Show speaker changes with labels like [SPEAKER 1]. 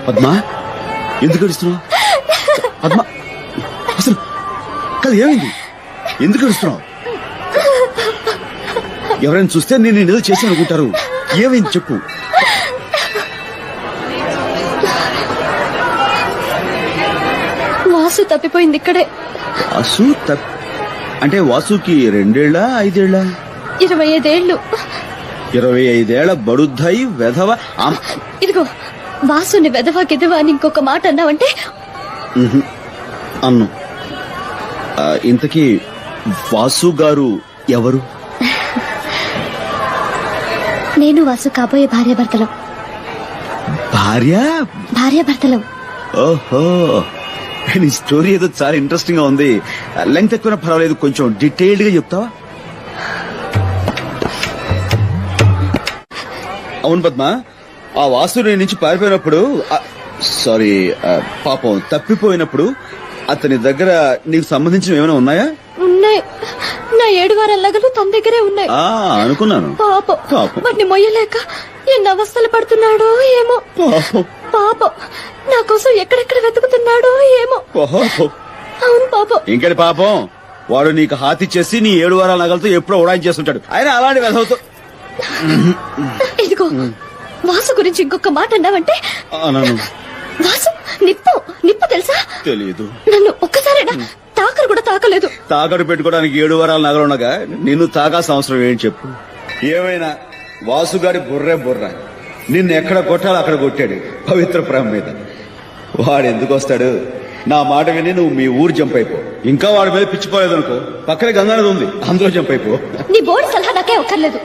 [SPEAKER 1] పద్మా ఎందుకు ఏడుస్తున్నావు? పద్మా అసలు కాదు, ఏమైంది? ఎందుకు ఏడుస్తున్నావు? ఎవరైనా చూస్తే నేను ఏదో చేసి అనుకుంటారు. ఏమైంది చెప్పు.
[SPEAKER 2] వాసు తప్పిపోయింది ఇక్కడే.
[SPEAKER 1] వాసు అంటే వాసుకి 2 ఏళ్ళ 5 ఏళ్ళ?
[SPEAKER 2] 25 ఏళ్ళు.
[SPEAKER 1] 25 ఏళ్ల బడుద్దాయి వెధవ.
[SPEAKER 2] ఇదిగో వాసుని వెధవా గిదవా అని ఇంకొక మాట అన్నావంటే
[SPEAKER 1] అన్ను. ఇంతకీ వాసు గారు ఎవరు?
[SPEAKER 2] నేను వాసు కాబోయే భార్యాభర్తలం. భార్యాభర్తలం.
[SPEAKER 1] ఓహో, నీ స్టోరీ ఏదో చాలా ఇంట్రెస్టింగ్ గా ఉంది. లెంగ్త్ ఎక్కువ పర్వాలేదు, కొంచెం డీటెయిల్డ్ గా చెప్తావా? అవును పద్మ, ఆ వాసు నీ నుంచి పారిపోయినప్పుడు, సారీ పాపం తప్పిపోయినప్పుడు అతని దగ్గర నీకు సంబంధించిన ఏమైనా ఉన్నాయా?
[SPEAKER 2] ఉన్నాయి. నా 7 వారాల నగలు తన దగ్గరే ఉన్నాయి.
[SPEAKER 1] అనుకున్నాను.
[SPEAKER 2] పాపం వాటిని మొయ్యలేక ఎన్ని అవస్థలు పడుతున్నాడో ఏమో. పాపం నా కోసం ఎక్కడెక్కడ వెతుకుతున్నాడో ఏమో. అవును పాపం.
[SPEAKER 1] ఇంకటి పాపం, వాడు నీకు హాతిచ్చేసి నీ 7 వారాల నగలతో ఎప్పుడో ఉడాయించేస్తుంటాడు. ఆయన అలాంటి వెధవతో.
[SPEAKER 2] ఇదిగో వాసు గురించి ఇంకొక మాట అన్నావంటే. వాసు నిప్పు తెలుసా?
[SPEAKER 1] తెలియదు.
[SPEAKER 2] నన్ను ఒక్కసారైనా తాకరు కూడా తాకలేదు.
[SPEAKER 1] తాకడు పెట్టుకోవడానికి 7 వారాల నగలుండగా నిన్ను తాకాల్సిన అవసరం ఏంటి చెప్పు. ఏమైనా వాసుగాడి బుర్ర నిన్ను ఎక్కడ కొట్టాలో అక్కడ కొట్టాడు పవిత్ర ప్రేమ మీద. వాడు ఎందుకు వస్తాడు? నా మాట విని నువ్వు మీ ఊరు జంప్ అయిపో. ఇంకా వాడి మీద పిచ్చిపోలేదనుకో, పక్కనే గంగానది ఉంది, అందులో జంప్ అయిపో.
[SPEAKER 2] నీ బోర్డు సలహా నాకే ఒక్కర్లేదు.